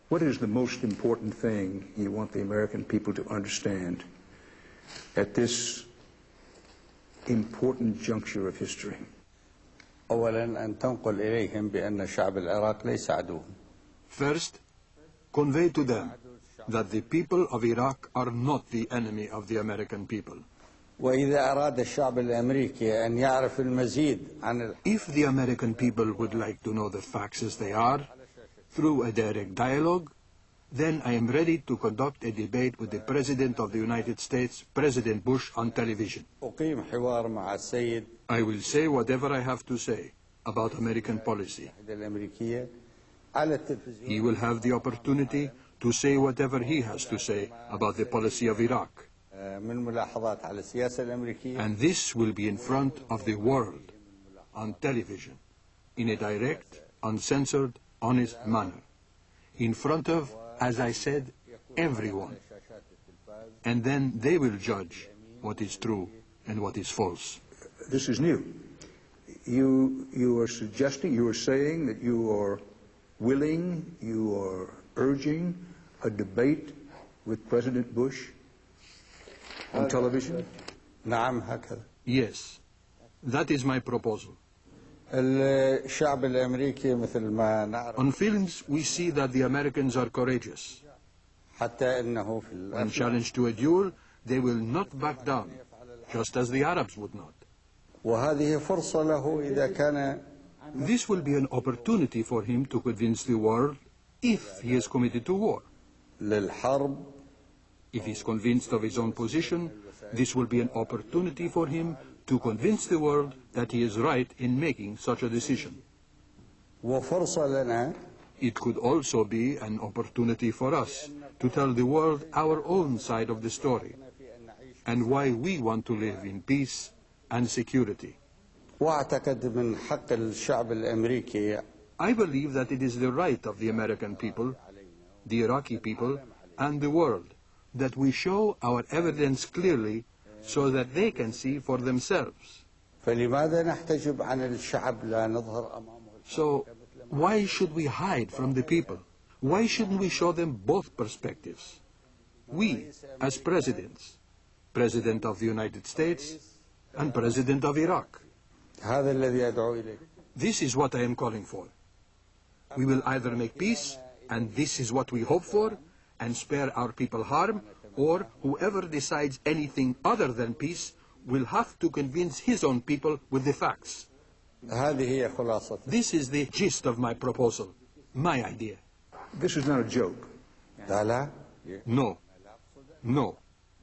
What is the most important thing you want the American people to understand at this important juncture of history? أولاً أن تنقل إليهم بأن شعب العراق ليس عدو. First, convey to them that the people of Iraq are not the enemy of the American people. وإذا أراد الشعب الأمريكي أن يعرف المزيد عن If the American people would like to know the facts as they are, through a direct dialogue, then I am ready to conduct a debate with the President of the United States, President Bush, on television. أقيم حوار مع السيد I will say whatever I have to say about American policy. الأمريكية على التلفزيون. He will have the opportunity to say whatever he has to say about the policy of Iraq. من ملاحظات على السياسة الأمريكية. And this will be in front of the world, on television, in a direct, uncensored, honest manner. In front of, as I said, everyone. And then they will judge what is true and what is false. This is new. You are suggesting, you are saying that you are willing, you are urging a debate with President Bush on television? نعم هكذا. Yes, that is my proposal. الشعب الأمريكي مثل ما نعرف. On films, we see that the Americans are courageous. حتى إنه في When challenged to a duel, they will not back down, just as the Arabs would not. وهذه فرصة له إذا كان. This will be an opportunity for him to convince the world if he is committed to war. للحرب. If he is convinced of his own position, this will be an opportunity for him to convince the world that he is right in making such a decision. وفرصة لنا. It could also be an opportunity for us to tell the world our own side of the story and why we want to live in peace and security. وأعتقد من حق الشعب الأمريكي. I believe that it is the right of the American people, the Iraqi people, and the world that we show our evidence clearly so that they can see for themselves. فلماذا نحتجب عن الشعب لا نظهر أمامه. So, why should we hide from the people? Why shouldn't we show them both perspectives? We, as presidents, President of the United States and President of Iraq. هذا الذي أدعو إليه. This is what I am calling for. We will either make peace, and this is what we hope for, and spare our people harm, or whoever decides anything other than peace will have to convince his own people with the facts. هذه هي خلاصة. This is the gist of my proposal, my idea. This is not a joke. لا. No, no.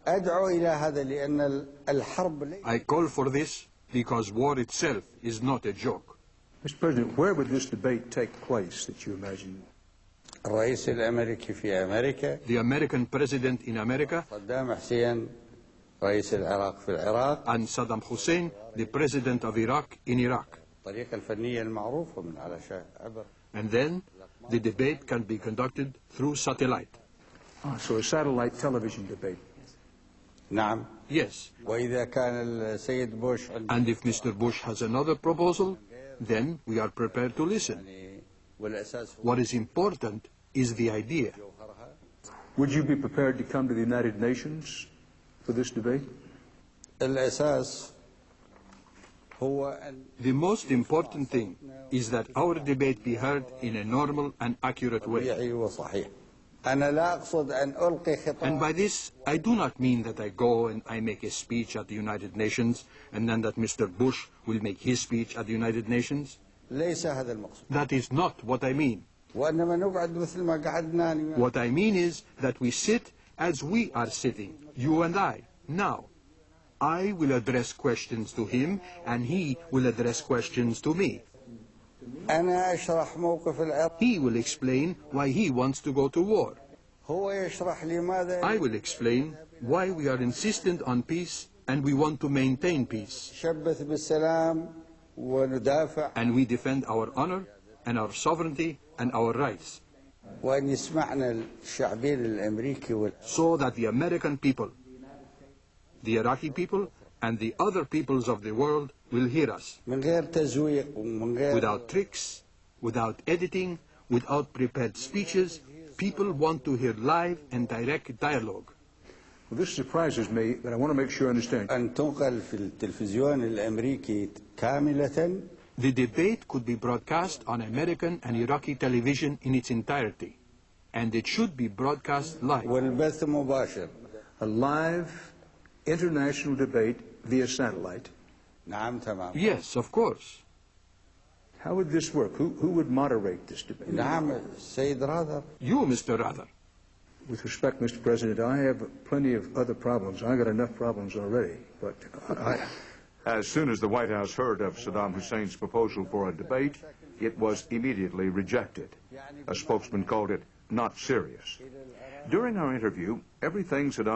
أدعو إلى هذا لأن الحرب. I call for this because war itself is not a joke. Mr. President, where would this debate take place that you imagine? الرئيس الأمريكي في أمريكا. The American president in America صدام حسين رئيس العراق في العراق. and Saddam Hussein, the president of Iraq in Iraq. الطريقة الفنية المعروفة من على عبر. And then the debate can be conducted through satellite. So a satellite television debate. نعم. Yes. وإذا كان السيد بوش. And if Mr. Bush has another proposal, then we are prepared to listen. What is important is the idea. Would you be prepared to come to the United Nations for this debate? الأساس هو. The most important thing is that our debate be heard in a normal and accurate way. طبيعي وصحيح. أنا لا أقصد أن ألقي خطاب. And by this, I do not mean that I go and I make a speech at the United Nations and then that Mr. Bush will make his speech at the United Nations. ليس هذا المقصود. That is not what I mean. وإنما نقعد مثل ما قعدنا. What I mean is that we sit as we are sitting, you and I, now. I will address questions to him and he will address questions to me. أنا أشرح موقف العراق. He will explain why he wants to go to war. هو يشرح لماذا. I will explain why we are insistent on peace and we want to maintain peace. شبث بالسلام وندافع. And we defend our honor and our sovereignty and our rights. وأن يسمعنا الشعبين الأمريكي. So that the American people, the Iraqi people, and the other peoples of the world will hear us. من غير تزويق ومن غير. Without tricks, without editing, without prepared speeches, People want to hear live and direct dialogue. Well, this surprises me, but I want to make sure I understand. أن تنقل في التلفزيون الأمريكي كاملة. The debate could be broadcast on American and Iraqi television in its entirety, and it should be broadcast live. والبث مباشر. A live international debate via satellite. نعم تمام. Yes, of course. How would this work? Who would moderate this debate? نعم السيد راذر. You, Mr. Rather. With respect, Mr. President, I have plenty of other problems. I got enough problems already, but As soon as the White House heard of Saddam Hussein's proposal for a debate, it was immediately rejected. A spokesman called it not serious. During our interview, everything Saddam